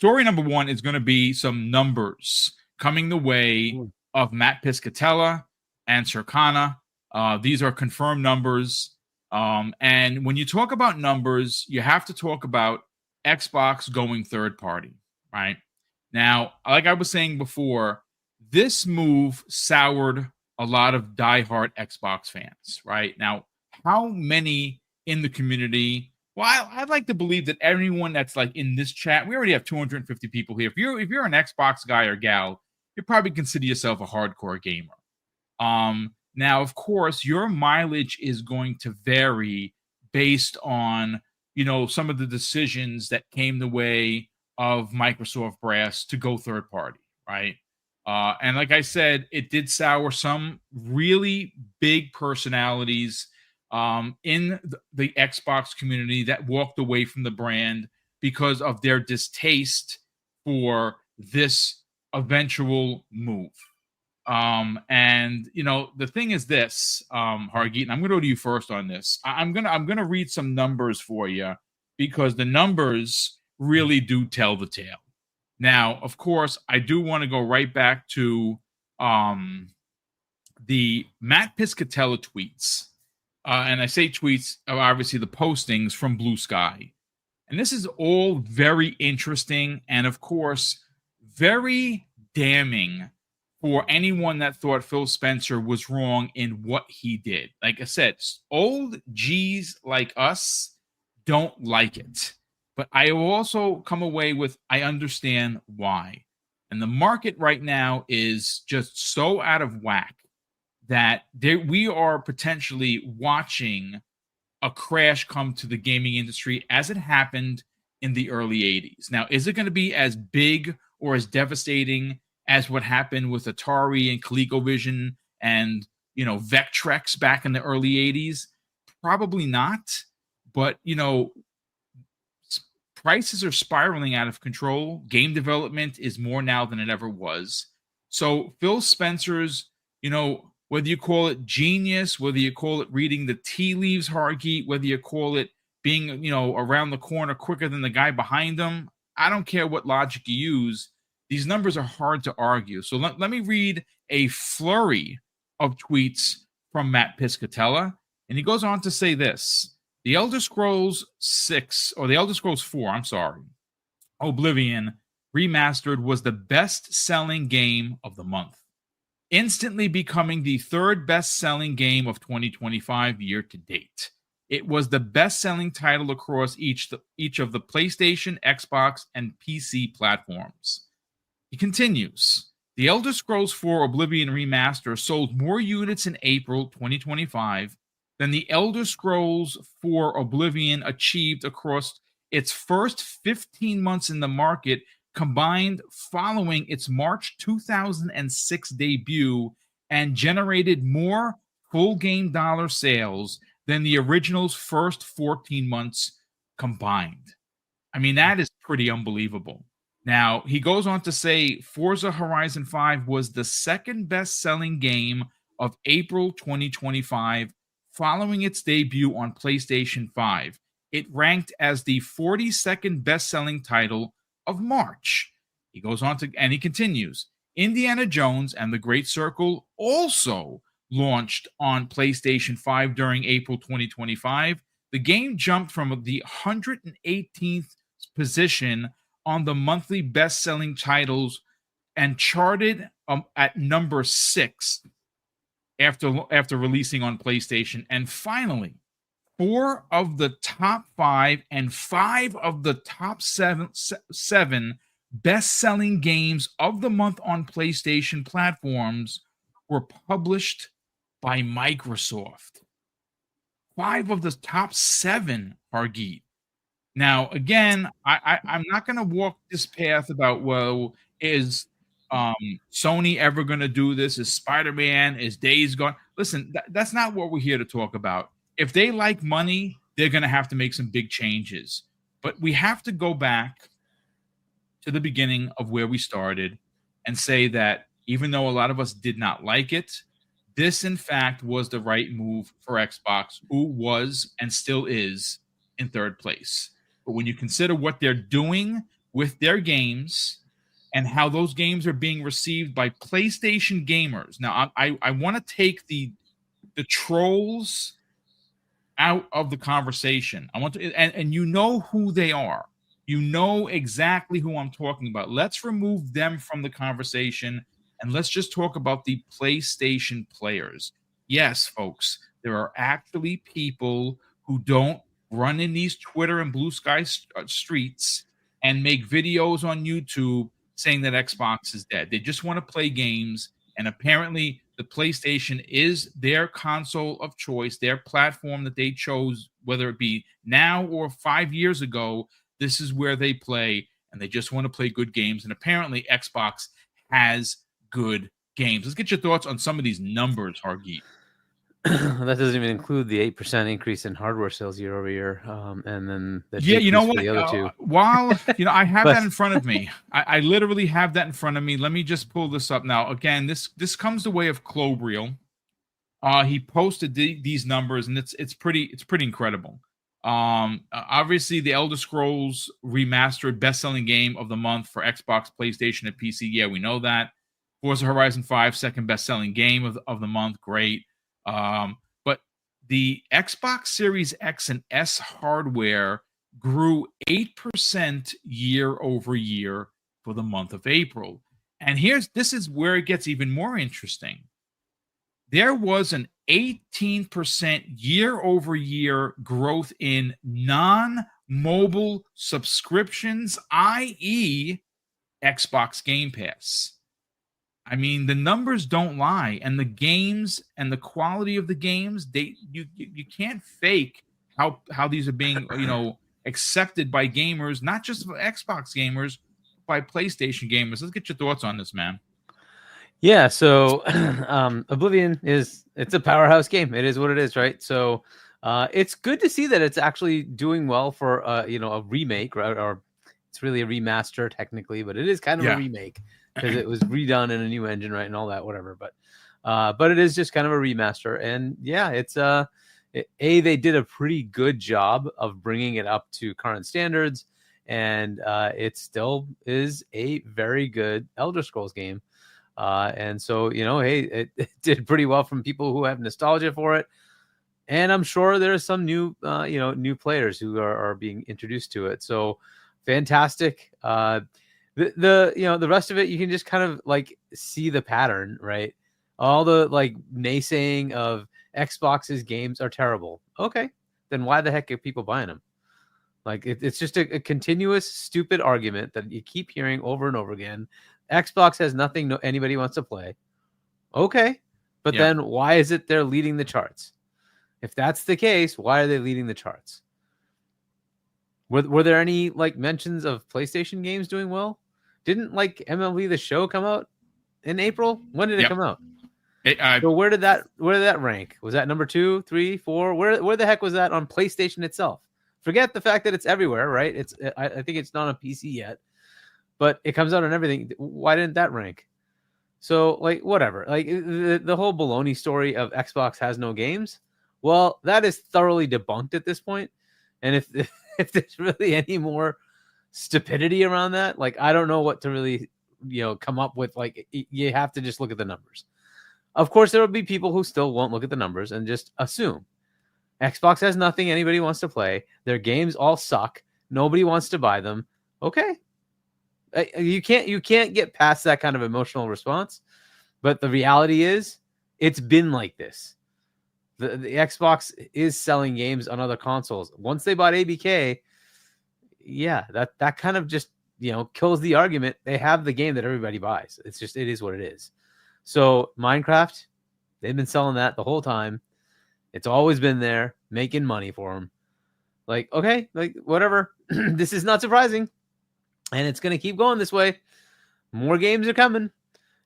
story number one is going to be some numbers coming the way of Matt Piscatella and Circana. These are confirmed numbers. And when you talk about numbers, you have to talk about Xbox going third party, right? Now, like I was saying before, this move soured a lot of diehard Xbox fans, right? Now, how many in the community? Well, I'd like to believe that everyone that's like in this chat, we already have 250 people here. If you're an Xbox guy or gal, you probably consider yourself a hardcore gamer. Now, of course, your mileage is going to vary based on, some of the decisions that came the way of Microsoft brass to go third party, right? And like I said, it did sour some really big personalities in the Xbox community that walked away from the brand because of their distaste for this eventual move. And the thing is this, Hargeet, and I'm going to go to you first on this. I'm gonna read some numbers for you because the numbers really do tell the tale. Now, of course, I do want to go right back to the Matt Piscatella tweets. And I say tweets are obviously the postings from Blue Sky. And this is all very interesting and, of course, very damning for anyone that thought Phil Spencer was wrong in what he did. Like I said, old G's like us don't like it. But I will also come away with, I understand why. And the market right now is just so out of whack that we are potentially watching a crash come to the gaming industry as it happened in the early 80s. Now, is it going to be as big or as devastating as what happened with Atari and ColecoVision and, Vectrex back in the early 80s? Probably not. But, prices are spiraling out of control. Game development is more now than it ever was. So Phil Spencer's, whether you call it genius, whether you call it reading the tea leaves, Hargeet, whether you call it being, around the corner quicker than the guy behind him, I don't care what logic you use. These numbers are hard to argue. So let me read a flurry of tweets from Matt Piscatella. And he goes on to say this. The Elder Scrolls 6, or the Elder Scrolls 4, Oblivion Remastered was the best-selling game of the month, instantly becoming the third best-selling game of 2025 year-to-date. It was the best-selling title across each of the PlayStation, Xbox, and PC platforms. He continues, The Elder Scrolls 4 Oblivion Remaster sold more units in April 2025 than the Elder Scrolls 4 Oblivion achieved across its first 15 months in the market combined following its March 2006 debut and generated more full game dollar sales than the original's first 14 months combined. I mean, that is pretty unbelievable. Now, he goes on to say Forza Horizon 5 was the second best-selling game of April 2025 following its debut on PlayStation 5. It ranked as the 42nd best-selling title of March. He goes on to, and he continues, Indiana Jones and the Great Circle also launched on PlayStation 5 during April 2025. The game jumped from the 118th position on the monthly best-selling titles and charted at number 6 after releasing on PlayStation. And finally, 4 of the top 5 and 5 of the top 7 best-selling games of the month on PlayStation platforms were published by Microsoft. 5 of the top 7, Hargeet. Now, again, I'm not going to walk this path about, well, is Sony ever going to do this? Is Spider-Man? Is Days Gone? Listen, that's not what we're here to talk about. If they like money, they're going to have to make some big changes. But we have to go back to the beginning of where we started and say that even though a lot of us did not like it, this, in fact, was the right move for Xbox, who was and still is in third place. But when you consider what they're doing with their games and how those games are being received by PlayStation gamers. Now, I want to take the trolls out of the conversation. I want to, and you know who they are. You know exactly who I'm talking about. Let's remove them from the conversation and let's just talk about the PlayStation players. Yes, folks, there are actually people who don't run in these Twitter and Blue Sky streets and make videos on YouTube saying that Xbox is dead. They just want to play games. And apparently, the PlayStation is their console of choice, their platform that they chose, whether it be now or 5 years ago. This is where they play, and they just want to play good games. And apparently, Xbox has good games. Let's get your thoughts on some of these numbers, Hargeet. That doesn't even include the 8% increase in hardware sales year over year, and then you know what? the other two. While I have that in front of me, I literally have that in front of me. Let me just pull this up now. Again, this comes the way of Clobriel. He posted these numbers, and it's pretty incredible. Obviously, the Elder Scrolls Remastered best-selling game of the month for Xbox, PlayStation, and PC. Yeah, we know that. Forza Horizon 5, second best-selling game of the month. Great. But the Xbox Series X and S hardware grew 8% year over year for the month of April. And this is where it gets even more interesting. There was an 18% year over year growth in non-mobile subscriptions, i.e. Xbox Game Pass. I mean, the numbers don't lie, and the games and the quality of the games, you can't fake how these are being, accepted by gamers, not just Xbox gamers, by PlayStation gamers. Let's get your thoughts on this, man. Yeah, so Oblivion it's a powerhouse game. It is what it is, right? So it's good to see that it's actually doing well for a remake, right? Or it's really a remaster technically, but it is kind of a remake because it was redone in a new engine, right, and all that, whatever. But it is just kind of a remaster, and yeah, it's they did a pretty good job of bringing it up to current standards, and it still is a very good Elder Scrolls game. And so, hey, it did pretty well from people who have nostalgia for it. And I'm sure there's some new players who are being introduced to it. So fantastic. The rest of it, you can just kind of like see the pattern, right? All the like naysaying of Xbox's games are terrible. Okay, then why the heck are people buying them? Like it's just a continuous stupid argument that you keep hearing over and over again. Xbox has nothing anybody wants to play. Okay, but then why is it they're leading the charts? If that's the case, why are they leading the charts? Were there any like mentions of PlayStation games doing well? Didn't like MLB The Show come out in April? When did it come out? So where did that rank? Was that number 2, 3, 4? Where the heck was that on PlayStation itself? Forget the fact that it's everywhere, right? I think it's not on PC yet, but it comes out on everything. Why didn't that rank? So like whatever, like the whole baloney story of Xbox has no games. Well, that is thoroughly debunked at this point. And if there's really any more stupidity around that, like I don't know what to really come up with. Like you have to just look at the numbers. Of course, there will be people who still won't look at the numbers and just assume Xbox has nothing anybody wants to play. Their games all suck. Nobody wants to buy them. Okay. You can't get past that kind of emotional response. But the reality is it's been like this. The Xbox is selling games on other consoles. Once they bought ABK, yeah, that kind of just, kills the argument. They have the game that everybody buys. It is what it is. So Minecraft, they've been selling that the whole time. It's always been there, making money for them. Like, okay, like whatever. This is not surprising. And it's going to keep going this way. More games are coming.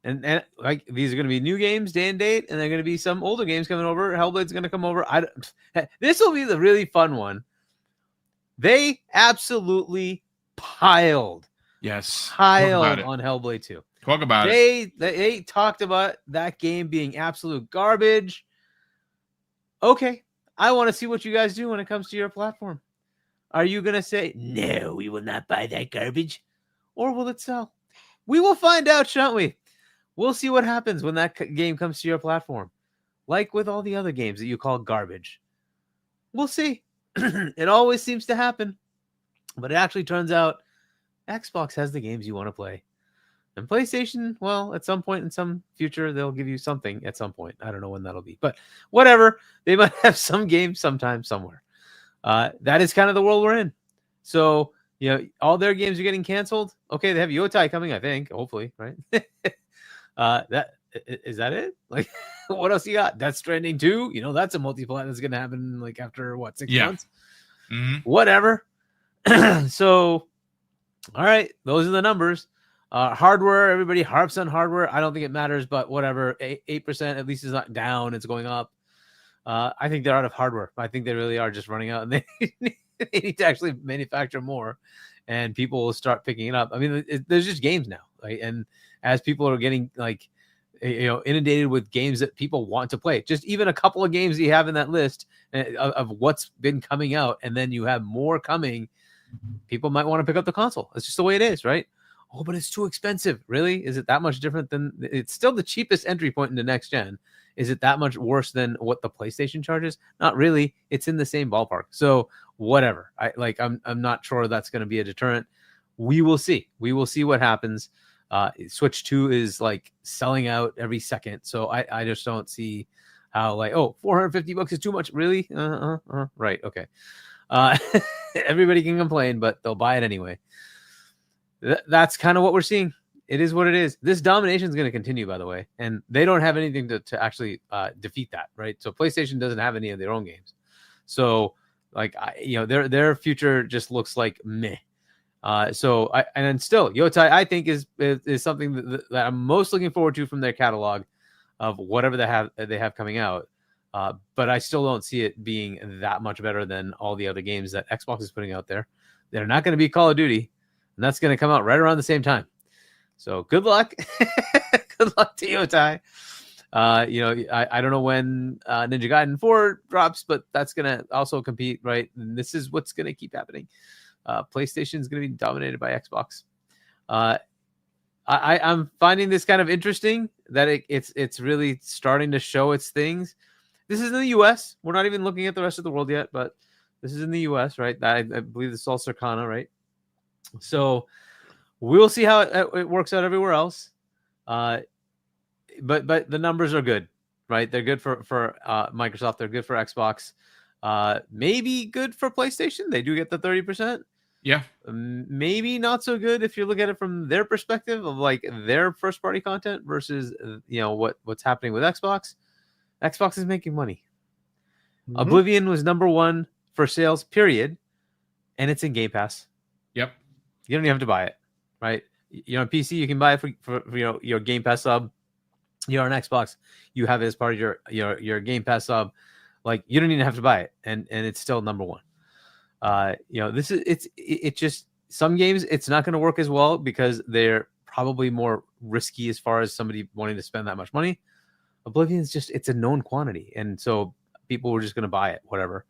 And like these are going to be new games day and date. And they're going to be some older games coming over. Hellblade's going to come over. This will be the really fun one. They absolutely piled on Hellblade 2. Talk about it. They talked about that game being absolute garbage. Okay, I want to see what you guys do when it comes to your platform. Are you going to say, no, we will not buy that garbage? or will it sell? We will find out, shan't we? We'll see what happens when that game comes to your platform. Like with all the other games that you call garbage. We'll see. It always seems to happen. But it actually turns out Xbox has the games you want to play. And PlayStation, well, at some point in some future, they'll give you something at some point. I don't know when that'll be. But whatever. They might have some games sometime somewhere. That is kind of the world we're in. So, all their games are getting canceled. Okay, they have Yotai coming, I think. Hopefully, right? That is that it? Like, what else you got? Death Stranding 2? That's a multiplayer that's going to happen like after what, 6 months? Mm-hmm. Whatever. So, all right, those are the numbers. Hardware, everybody harps on hardware. I don't think it matters, but whatever. 8% at least is not down. It's going up. I think they're out of hardware. I think they really are just running out, and they need to actually manufacture more, and people will start picking it up. I mean, there's just games now, right? And as people are getting like, inundated with games that people want to play, just even a couple of games that you have in that list of what's been coming out, and then you have more coming, people might want to pick up the console. It's just the way it is, right? Oh, but it's too expensive. Really? Is it that much different than? It's still the cheapest entry point into next gen. Is it that much worse than what the PlayStation charges? Not really. It's in the same ballpark. So whatever. I'm not sure that's going to be a deterrent. We will see. We will see what happens. Switch 2 is like selling out every second. So I just don't see how like, $450 is too much. Really? Right. Okay. Everybody can complain, but they'll buy it anyway. That's kind of what we're seeing. It is what it is. This domination is going to continue, by the way, and they don't have anything to actually defeat that, right? So PlayStation doesn't have any of their own games, so like their future just looks like meh. And then still Yotai, I think is something that I'm most looking forward to from their catalog of whatever they have coming out. But I still don't see it being that much better than all the other games that Xbox is putting out there. They're not going to be Call of Duty, and that's going to come out right around the same time. So good luck. Good luck to Yotai. I don't know when Ninja Gaiden 4 drops, but that's going to also compete, right? And this is what's going to keep happening. PlayStation is going to be dominated by Xbox. I'm finding this kind of interesting that it's really starting to show its things. This is in the U.S. We're not even looking at the rest of the world yet, but this is in the U.S., right? I believe this is all Circana, right? So we'll see how it works out everywhere else. But the numbers are good, right? They're good for Microsoft. They're good for Xbox. Maybe good for PlayStation. They do get the 30%. Yeah. Maybe not so good if you look at it from their perspective of like their first party content versus what's happening with Xbox. Xbox is making money. Mm-hmm. Oblivion was number 1 for sales, period, and it's in Game Pass. Yep. You don't even have to buy it, right? On PC, you can buy it for your Game Pass sub. You're on Xbox, you have it as part of your Game Pass sub. Like, you don't even have to buy it, and it's still number 1. This is it's just some games it's not going to work as well because they're probably more risky as far as somebody wanting to spend that much money. Oblivion is just, it's a known quantity, and so people were just going to buy it, whatever.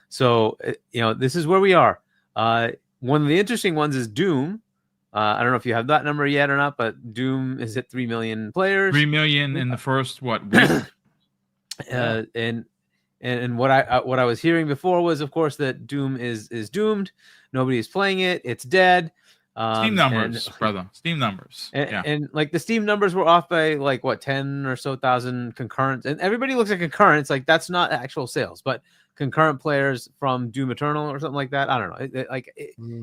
So this is where we are. One of the interesting ones is Doom. I don't know if you have that number yet or not, but Doom is at 3 million players. 3 million in the first week? And what I was hearing before was, of course, that Doom is doomed. Nobody is playing it. It's dead. Steam numbers, brother. Steam numbers. And like the Steam numbers were off by like 10 or so thousand concurrents, and everybody looks at concurrents like that's not actual sales, but concurrent players from Doom Eternal or something like that. I don't know.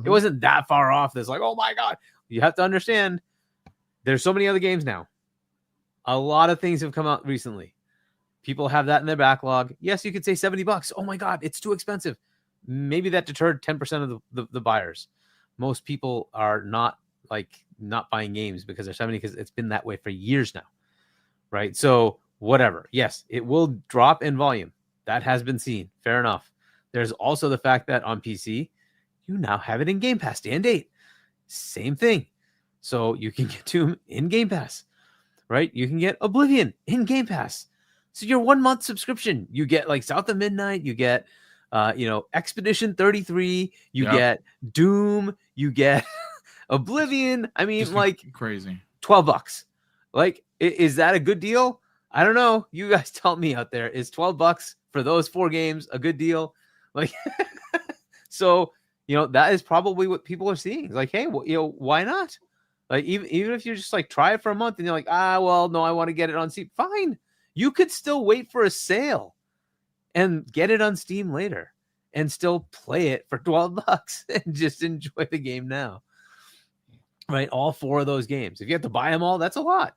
It wasn't that far off. There's like, oh my god, you have to understand. There's so many other games now. A lot of things have come out recently. People have that in their backlog. Yes, you could say $70. Oh my god, it's too expensive. Maybe that deterred 10% of the buyers. Most people are not buying games because they're 70 because it's been that way for years now, right? So whatever. Yes, it will drop in volume. That has been seen. Fair enough. There's also the fact that on PC, you now have it in Game Pass day and date. Same thing. So you can get Doom in Game Pass, right? You can get Oblivion in Game Pass. So your 1 month subscription, you get like South of Midnight, you get Expedition 33, you get Doom, you get Oblivion, I mean, Just like crazy. $12. Like, is that a good deal? I don't know. You guys tell me out there. Is $12 for those 4 games a good deal? Like, so, that is probably what people are seeing. Like, hey, well, why not? Like, even if you just like try it for a month and you're like, well, no, I want to get it on Steam. Fine. You could still wait for a sale and get it on Steam later and still play it for $12 and just enjoy the game now. Right? All 4 of those games. If you have to buy them all, that's a lot.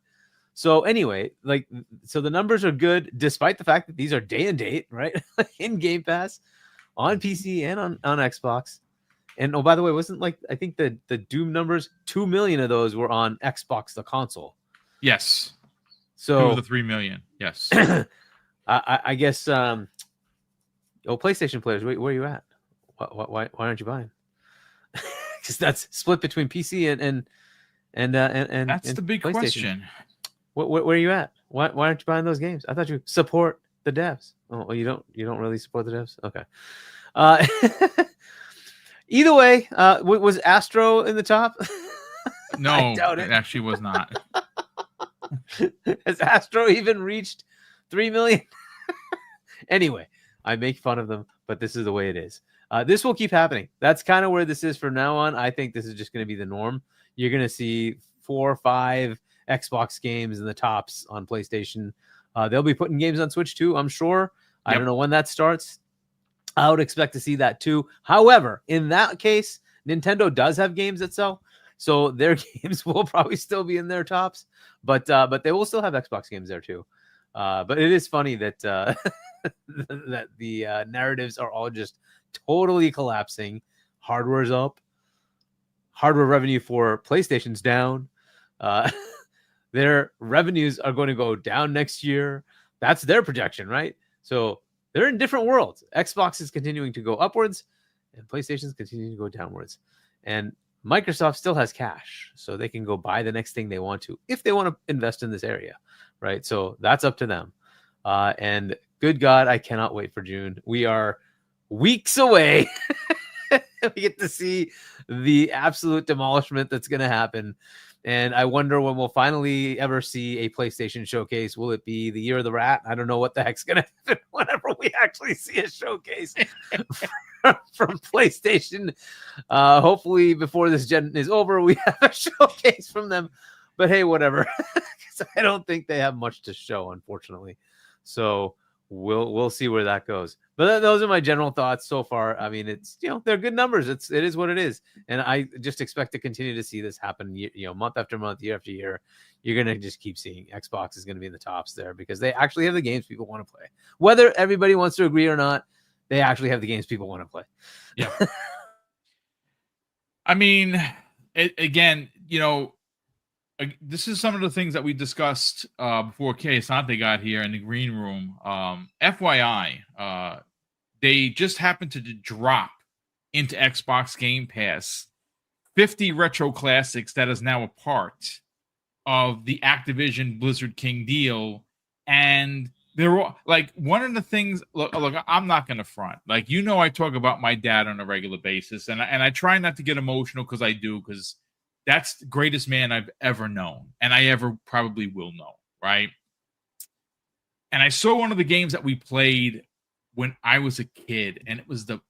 So anyway, so the numbers are good, despite the fact that these are day and date, right? In Game Pass, on PC and on Xbox. And by the way, wasn't I think the Doom numbers, 2 million of those were on Xbox, the console. Yes. So 2 of the 3 million. Yes. I guess, PlayStation players, where are you at? Why aren't you buying? Because that's split between PC and that's the big question. Where are you at? Why aren't you buying those games? I thought you support the devs. Oh, well, you don't really support the devs? Okay. Either way, was Astro in the top? No, I doubt it. It actually was not. Has Astro even reached 3 million? Anyway, I make fun of them, but this is the way it is. This will keep happening. That's kind of where this is from now on. I think this is just going to be the norm. You're going to see 4 or 5 Xbox games in the tops on PlayStation. They'll be putting games on Switch too, I'm sure. I don't know when that starts. I would expect to see that too. However, in that case, Nintendo does have games that sell, so their games will probably still be in their tops, but they will still have Xbox games there too. But it is funny that that the narratives are all just totally collapsing. Hardware's up. Hardware revenue for PlayStation's down. Their revenues are going to go down next year. That's their projection, right? So they're in different worlds. Xbox is continuing to go upwards, and PlayStation's continuing to go downwards. And Microsoft still has cash, so they can go buy the next thing they want to if they want to invest in this area, right? So that's up to them. And good God, I cannot wait for June. We are weeks away. We get to see the absolute demolishment that's going to happen. And I wonder when we'll finally ever see a PlayStation showcase. Will it be the year of the rat? I don't know what the heck's going to happen whenever we actually see a showcase from PlayStation. Hopefully before this gen is over, we have a showcase from them. But hey, whatever. I don't think they have much to show, unfortunately. So we'll see where that goes. But those are my general thoughts so far. I mean, it's they're good numbers. It is what it is, and I just expect to continue to see this happen. Month after month, year after year. You're gonna just keep seeing Xbox is gonna be in the tops there because they actually have the games people want to play. Whether everybody wants to agree or not, they actually have the games people want to play. Yeah. I mean, again, this is some of the things that we discussed before Kay Asante got here in the green room. FYI, they just happened to drop into Xbox Game Pass 50 retro classics that is now a part of the Activision Blizzard King deal. And they're all, like, one of the things, look, I'm not going to front. Like, I talk about my dad on a regular basis, and I try not to get emotional because I do, because that's the greatest man I've ever known, and I ever probably will know, right? And I saw one of the games that we played when I was a kid, and it was the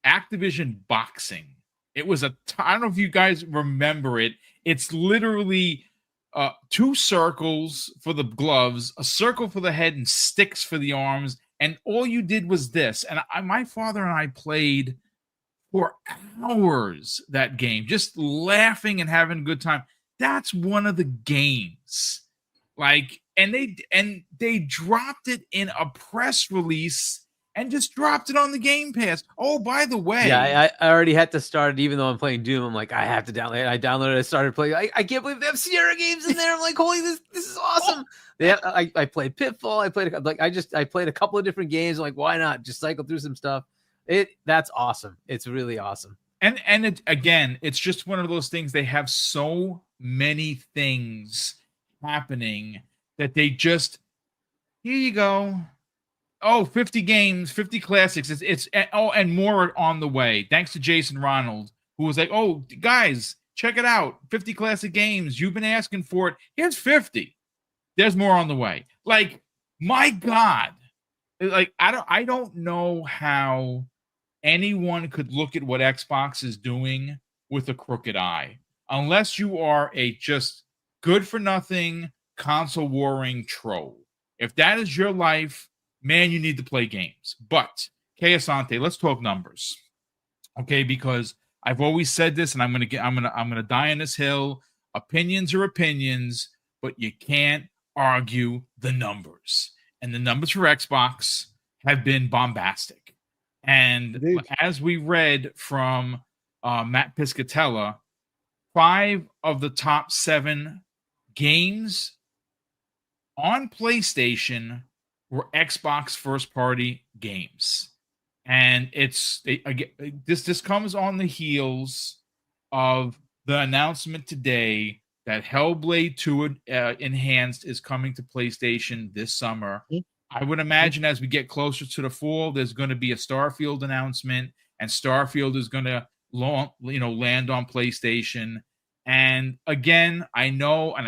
Activision Boxing. It was I don't know if you guys remember it. It's literally 2 circles for the gloves, a circle for the head, and sticks for the arms, and all you did was this. And my father and I played for hours that game, just laughing and having a good time. That's one of the games. And they dropped it in a press release and just dropped it on the Game Pass. Oh, by the way. Yeah, I already had to start it, even though I'm playing Doom. I'm like, I have to download it. I downloaded it, I started playing. I can't believe they have Sierra games in there. I'm like, holy, this is awesome. I played Pitfall. I played a couple of different games. I'm like, why not? Just cycle through some stuff. That's awesome. It's really awesome. And again, it's just one of those things. They have so many things happening that they just, here you go. Oh, 50 games, 50 classics. And more on the way. Thanks to Jason Ronald, who was like, oh, guys, check it out. 50 classic games. You've been asking for it. Here's 50. There's more on the way. Like, my God. Like, I don't know how anyone could look at what Xbox is doing with a crooked eye, unless you are a just good for nothing console warring troll. If that is your life, man, you need to play games. But Kay Asante, let's talk numbers. Okay, because I've always said this, and I'm gonna die on this hill. Opinions are opinions, but you can't argue the numbers. And the numbers for Xbox have been bombastic. And Indeed. as we read from Matt Piscatella, 5 of the top 7 games on PlayStation were Xbox first-party games. And this comes on the heels of the announcement today that Hellblade 2 Enhanced is coming to PlayStation this summer. I would imagine as we get closer to the fall, there's going to be a Starfield announcement, and Starfield is going to land on PlayStation. And again, I know, and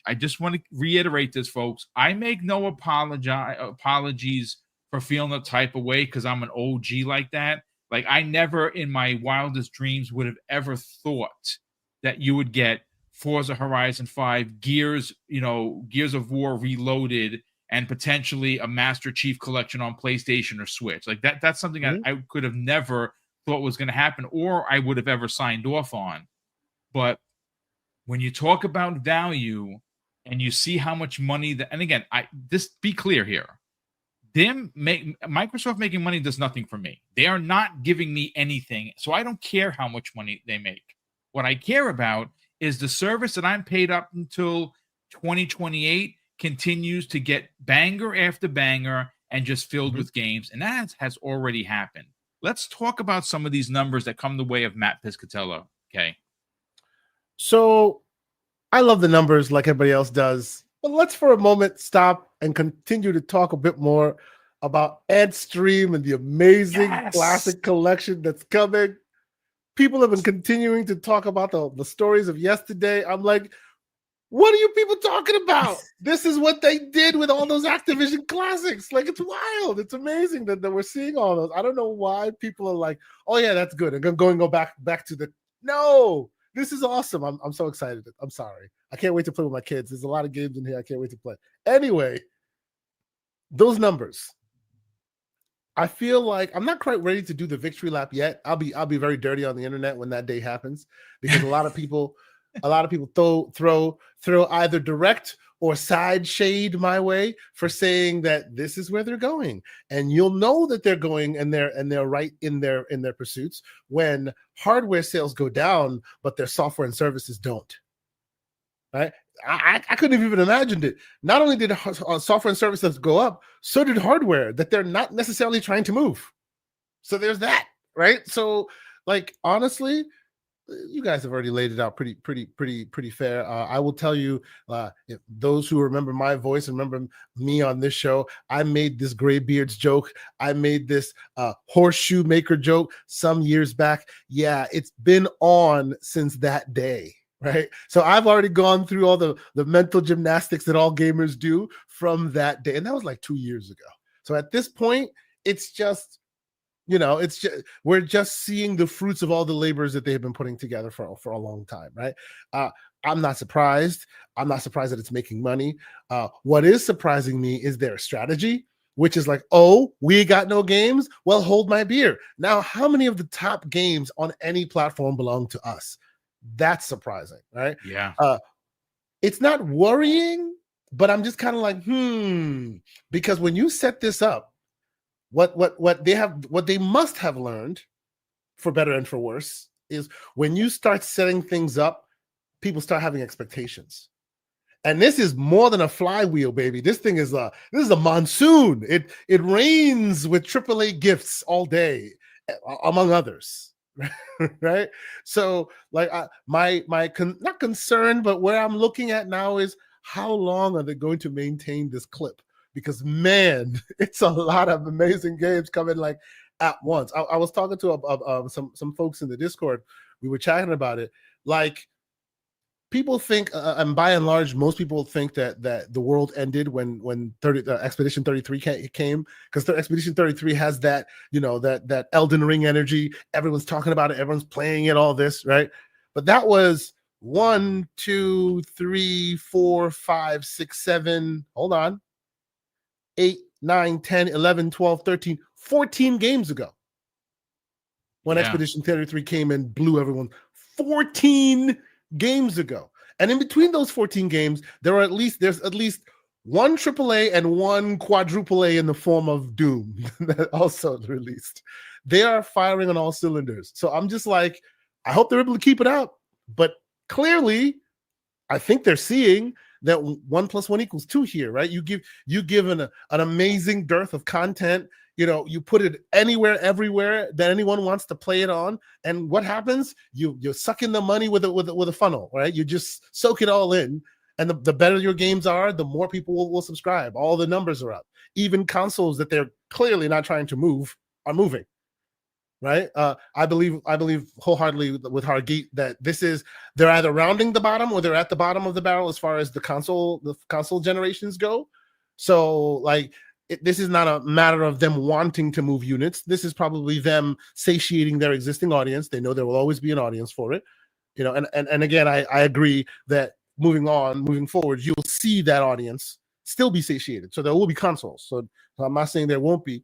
I just want to reiterate this, folks. I make no apologies for feeling a type of way because I'm an OG like that. Like, I never in my wildest dreams would have ever thought that you would get Forza Horizon 5, Gears of War Reloaded, and potentially a Master Chief Collection on PlayStation or Switch. Like, that's something I could have never thought was going to happen, or I would have ever signed off on. But when you talk about value and you see how much money and again, be clear here. Microsoft making money does nothing for me. They are not giving me anything, so I don't care how much money they make. What I care about is the service that I'm paid up until 2028 continues to get banger after banger and just filled with games, and that has already happened. Let's talk about some of these numbers that come the way of Matt Piscatella. Okay. So I love the numbers like everybody else does, but let's for a moment stop and continue to talk a bit more about Ed Stream and the amazing classic collection that's coming. People have been continuing to talk about the stories of yesterday. I'm like, what are you people talking about? This is what they did with all those Activision classics. Like, it's wild. It's amazing that we're seeing all those. I don't know why people are like, oh yeah, that's good. I'm going to go back to the no. This is awesome. I'm so excited. I'm sorry. I can't wait to play with my kids. There's a lot of games in here I can't wait to play. Anyway, those numbers. I feel like I'm not quite ready to do the victory lap yet. I'll be very dirty on the internet when that day happens, because a lot of people throw either direct or side shade my way for saying that this is where they're going. And you'll know that they're going and they're right in their pursuits when hardware sales go down, but their software and services don't. Right? I couldn't have even imagined it. Not only did software and services go up, so did hardware that they're not necessarily trying to move. So there's that, right? So, like, honestly, you guys have already laid it out pretty fair. I will tell you, if those who remember my voice and remember me on this show, I made this graybeards joke. I made this horseshoe maker joke some years back. Yeah, it's been on since that day, right? So I've already gone through all the mental gymnastics that all gamers do from that day. And that was like 2 years ago. So at this point, it's just, we're just seeing the fruits of all the labors that they've been putting together for a long time, right? I'm not surprised. I'm not surprised that it's making money. What is surprising me is their strategy, which is like, oh, we got no games? Well, hold my beer. Now, how many of the top games on any platform belong to us? That's surprising, right? Yeah. It's not worrying, but I'm just kind of like, because when you set this up, what they must have learned, for better and for worse, is when you start setting things up, people start having expectations. And this is more than a flywheel, baby. This is a monsoon. It rains with AAA gifts all day, among others. Right? So, like, not concern, but where I'm looking at now is how long are they going to maintain this clip? Because, man, it's a lot of amazing games coming like at once. I was talking to some folks in the Discord. We were chatting about it. like people think, and by and large, most people think that the world ended when Expedition 33 came, because the Expedition 33 has that, you know, that Elden Ring energy. Everyone's talking about it, everyone's playing it, all this, right? But that was 1, 2, 3, 4, 5, 6, 7. Hold on. 8, 9, 10, 11, 12, 13, 14 games ago when Expedition 33 came and blew everyone. 14 games ago. And in between those 14 games, there's at least one AAA and one quadruple A in the form of Doom that also released. They are firing on all cylinders. So I'm just like, I hope they're able to keep it up. But clearly, I think they're seeing that 1 + 1 = 2 here, right? You give an amazing dearth of content. You know, you put it anywhere, everywhere that anyone wants to play it on, and what happens? You suck in the money with a funnel, right? You just soak it all in, and the better your games are, the more people will subscribe. All the numbers are up. Even consoles that they're clearly not trying to move are moving, right? I believe wholeheartedly with Hargeet that they're either rounding the bottom or they're at the bottom of the barrel as far as the console generations go. So like, this is not a matter of them wanting to move units. This is probably them satiating their existing audience. They know there will always be an audience for it, you know. And again, I agree that moving forward, you'll see that audience still be satiated. So there will be consoles. So I'm not saying there won't be,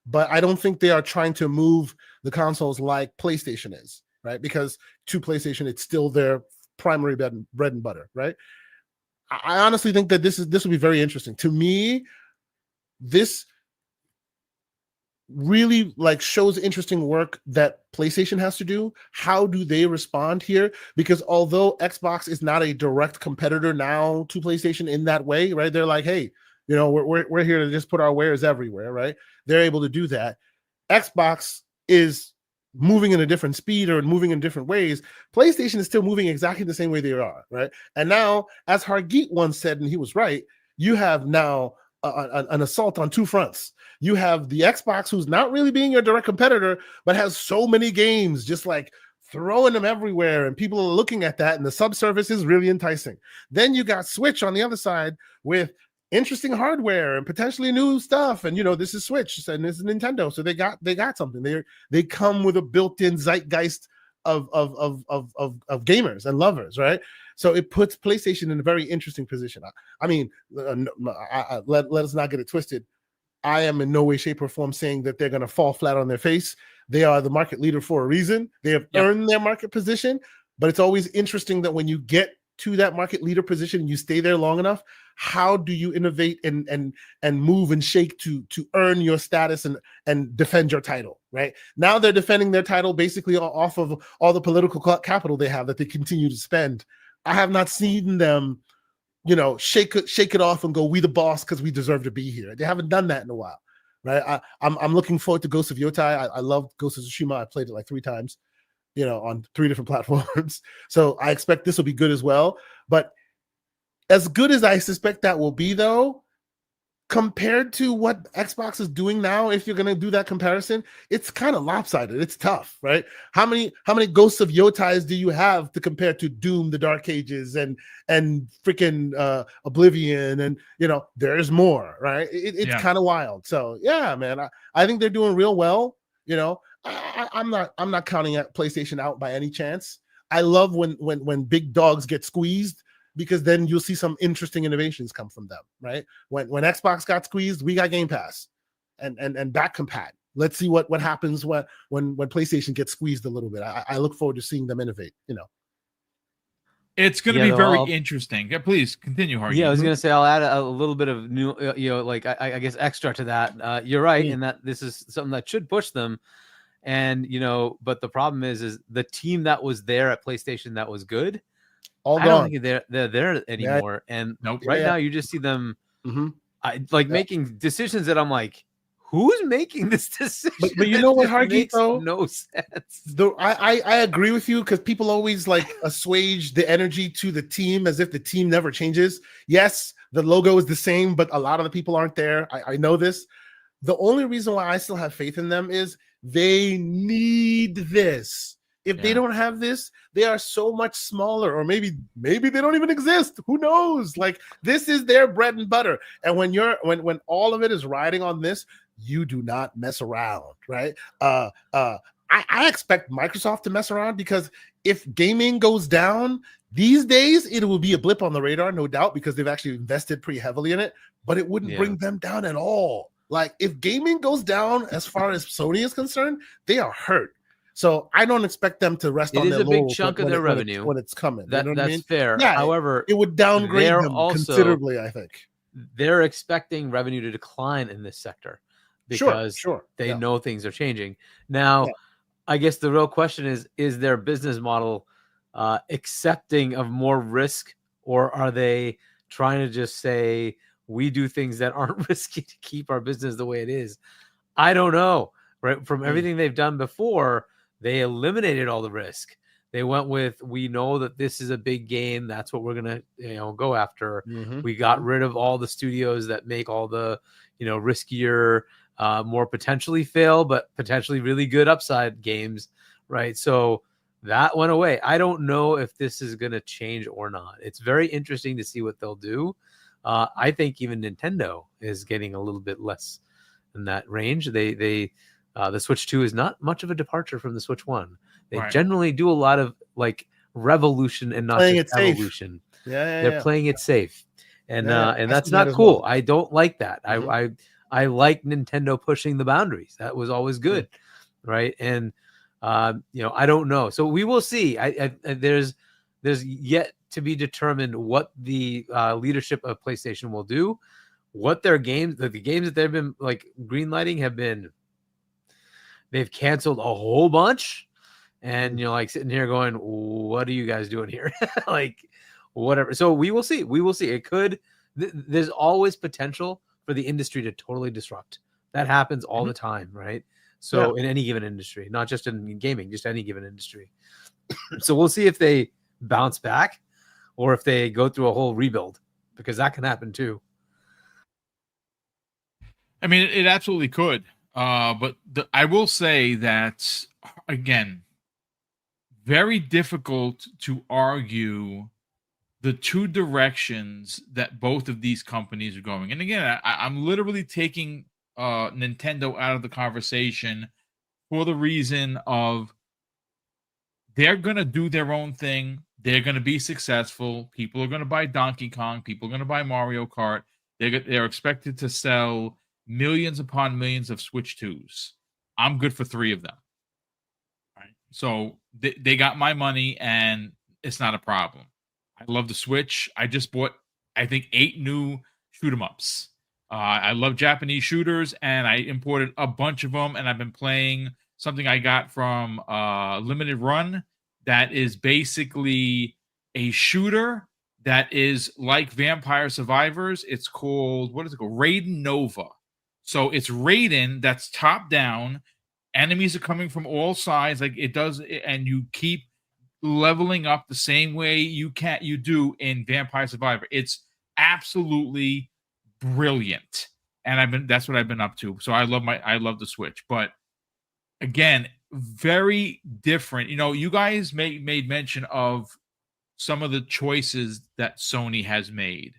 but I don't think they are trying to move the consoles like PlayStation is, right? Because to PlayStation, it's still their primary bread and butter, right? I honestly think that this will be very interesting. To me, this really like shows interesting work that PlayStation has to do. How do they respond here? Because although Xbox is not a direct competitor now to PlayStation in that way, right? They're like, hey, you know, we're here to just put our wares everywhere, right? They're able to do that. Xbox is moving in a different speed or moving in different ways. PlayStation is still moving exactly the same way they are, right? And now, as Hargeet once said, and he was right, you have now an assault on two fronts. You have the Xbox, who's not really being your direct competitor, but has so many games, just like throwing them everywhere, and people are looking at that, and the subsurface is really enticing. Then you got Switch on the other side with interesting hardware and potentially new stuff, and you know, this is Switch and this is Nintendo, so they got something. They come with a built-in zeitgeist of gamers and lovers, right? So it puts PlayStation in a very interesting position. I mean, let us not get it twisted. I am in no way, shape, or form saying that they're going to fall flat on their face. They are the market leader for a reason. They have earned their market position, but it's always interesting that when you get to that market leader position and you stay there long enough, how do you innovate and move and shake to earn your status and defend your title, right? Now they're defending their title basically off of all the political capital they have that they continue to spend. I have not seen them, you know, shake it off and go, we the boss because we deserve to be here. They haven't done that in a while, right? I'm looking forward to Ghost of Yotai. I love Ghost of Tsushima. I played it like 3 times, you know, on 3 different platforms. So I expect this will be good as well. But as good as I suspect that will be, though, compared to what Xbox is doing now, if you're going to do that comparison, it's kind of lopsided. It's tough, right? How many Ghosts of Yotais do you have to compare to Doom, the Dark Ages, and freaking Oblivion, and you know, there's more, right? It's kind of wild. So yeah, man, I think they're doing real well. You know, I'm not counting PlayStation out by any chance. I love when big dogs get squeezed, because then you'll see some interesting innovations come from them, right? When Xbox got squeezed, we got Game Pass and back compat. Let's see what happens when PlayStation gets squeezed a little bit. I look forward to seeing them innovate, you know. It's going to be very interesting. Yeah, please continue, Hardy. Yeah, I was going to say I'll add a little bit of new, you know, like I guess extra to that. You're right in that this is something that should push them. And, you know, but the problem is the team that was there at PlayStation that was good, I don't think they're there anymore. Yeah. And now you just see them making decisions that I'm like, who's making this decision? But you know what, Hargeet, though? No sense. I agree with you, because people always like assuage the energy to the team as if the team never changes. Yes, the logo is the same, but a lot of the people aren't there. I know this. The only reason why I still have faith in them is they need this. If they don't have this, they are so much smaller, or maybe they don't even exist. Who knows? Like, this is their bread and butter. And when all of it is riding on this, you do not mess around, right? I expect Microsoft to mess around, because if gaming goes down these days, it will be a blip on the radar, no doubt, because they've actually invested pretty heavily in it, but it wouldn't bring them down at all. Like, if gaming goes down as far as Sony is concerned, they are hurt. So I don't expect them to rest on their laurels. It is a big chunk of their revenue when it's coming. That's I mean? fair. Yeah, however, it would downgrade them considerably, I think. They're expecting revenue to decline in this sector because they know things are changing. Now, I guess the real question is their business model accepting of more risk, or are they trying to just say, we do things that aren't risky to keep our business the way it is? I don't know. Right? From everything they've done before, they eliminated all the risk. They went with, we know that this is a big game. That's what we're going to go after. We got rid of all the studios that make all the riskier, more potentially fail, but potentially really good upside games. Right. So that went away. I don't know if this is going to change or not. It's very interesting to see what they'll do. I think even Nintendo is getting a little bit less in that range. The Switch 2 is not much of a departure from the Switch 1. They generally do a lot of like revolution and not just evolution. They're playing it safe. And that's not cool. I don't like that. I like Nintendo pushing the boundaries. That was always good. Right. And I don't know. So we will see. There's yet to be determined what the leadership of PlayStation will do. What their games, the games that they've been like greenlighting have been, they've canceled a whole bunch, and you're like sitting here going, what are you guys doing here? Like, whatever. So we will see. It could, there's always potential for the industry to totally disrupt. That happens all the time, right? So in any given industry, not just in gaming, just any given industry. So we'll see if they bounce back or if they go through a whole rebuild, because that can happen too. I mean, it absolutely could. But I will say that, again, very difficult to argue the two directions that both of these companies are going. And again, I'm literally taking Nintendo out of the conversation for the reason of they're going to do their own thing. They're going to be successful. People are going to buy Donkey Kong. People are going to buy Mario Kart. They're expected to sell millions upon millions of Switch 2s. I'm good for 3 of them. Right? So they got my money, and it's not a problem. I love the Switch. I just bought, I think, 8 new shoot 'em ups. I love Japanese shooters, and I imported a bunch of them, and I've been playing something I got from Limited Run that is basically a shooter that is like Vampire Survivors. It's called, what is it called? Raiden Nova. So it's Raiden that's top down. Enemies are coming from all sides, like it does, and you keep leveling up the same way you do in Vampire Survivor. It's absolutely brilliant, and that's what I've been up to. So I love the Switch, but again, very different. You guys made mention of some of the choices that Sony has made,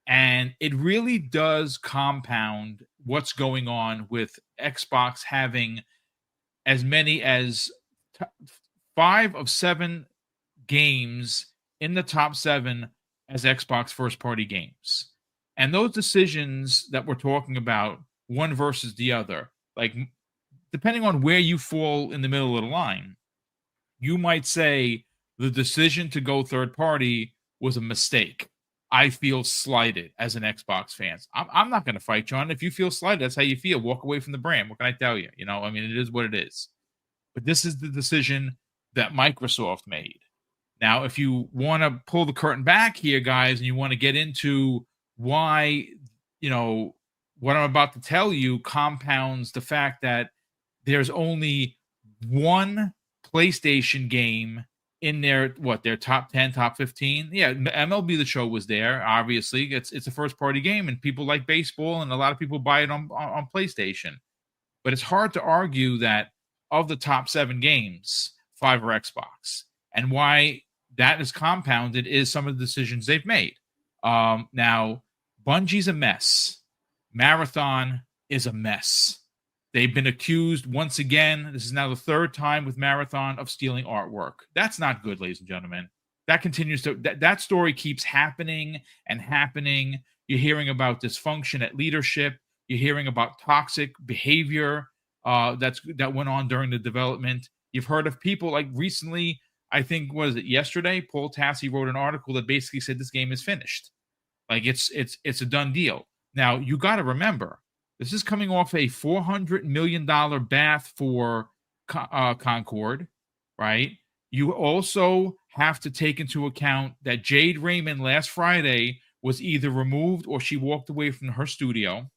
and it really does compound what's going on with Xbox having as many as 5 of 7 games in the top 7 as Xbox first-party games. And those decisions that we're talking about, one versus the other, like depending on where you fall in the middle of the line, you might say the decision to go third-party was a mistake. I feel slighted as an Xbox fan. I'm not going to fight you on it. If you feel slighted, that's how you feel. Walk away from the brand. What can I tell you? I mean, it is what it is. But this is the decision that Microsoft made. Now, if you want to pull the curtain back here, guys, and you want to get into why, what I'm about to tell you compounds the fact that there's only one PlayStation game in their top 10, top 15. Yeah, MLB The Show was there. Obviously, it's a first party game, and people like baseball, and a lot of people buy it on PlayStation. But it's hard to argue that of the top 7 games, 5 or Xbox. And why that is compounded is some of the decisions they've made. Now, Bungie's a mess. Marathon is a mess. They've been accused once again. This is now the 3rd time with Marathon of stealing artwork. That's not good, ladies and gentlemen. That continues to that story keeps happening and happening. You're hearing about dysfunction at leadership. You're hearing about toxic behavior that went on during the development. You've heard of people like recently, I think, was it yesterday? Paul Tassi wrote an article that basically said this game is finished. Like it's a done deal. Now you got to remember, this is coming off a $400 million bath for Concord, right? You also have to take into account that Jade Raymond last Friday was either removed or she walked away from her studio.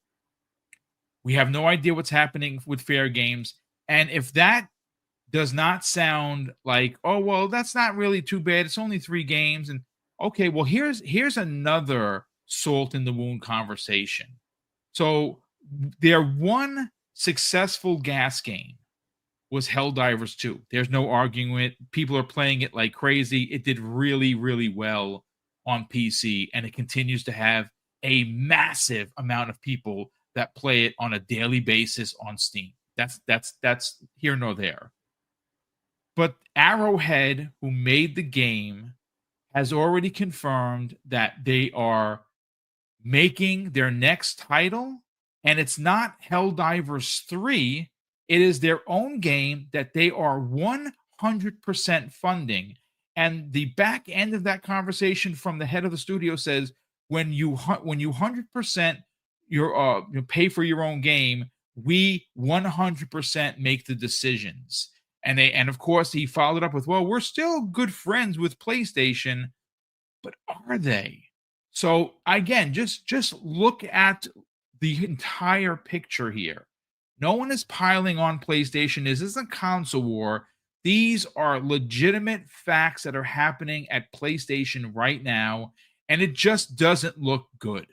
We have no idea what's happening with Fair Games. And if that does not sound like, oh, well, that's not really too bad. It's only 3 games. And okay, well, here's another salt in the wound conversation. So their one successful gas game was Helldivers 2. There's no arguing it. People are playing it like crazy. It did really, really well on PC, and it continues to have a massive amount of people that play it on a daily basis on Steam. That's here nor there. But Arrowhead, who made the game, has already confirmed that they are making their next title, and it's not Helldivers 3. It is their own game that they are 100% funding. And the back end of that conversation from the head of the studio says, when you 100% you pay for your own game, we 100% make the decisions. And of course he followed up with, well, we're still good friends with PlayStation, but are they? So again, just look at the entire picture here. No one is piling on PlayStation. This isn't a console war. These are legitimate facts that are happening at PlayStation right now, and it just doesn't look good.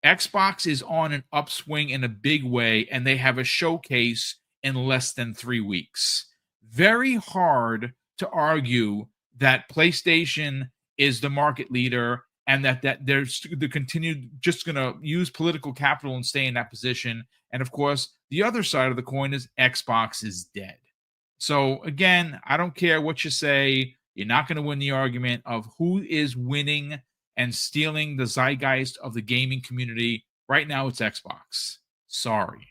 Xbox is on an upswing in a big way, and they have a showcase in less than 3 weeks. Very hard to argue that PlayStation is the market leader and that they're the continued just going to use political capital and stay in that position. And of course, the other side of the coin is Xbox is dead. So again, I don't care what you say. You're not going to win the argument of who is winning and stealing the zeitgeist of the gaming community. Right now, it's Xbox. Sorry.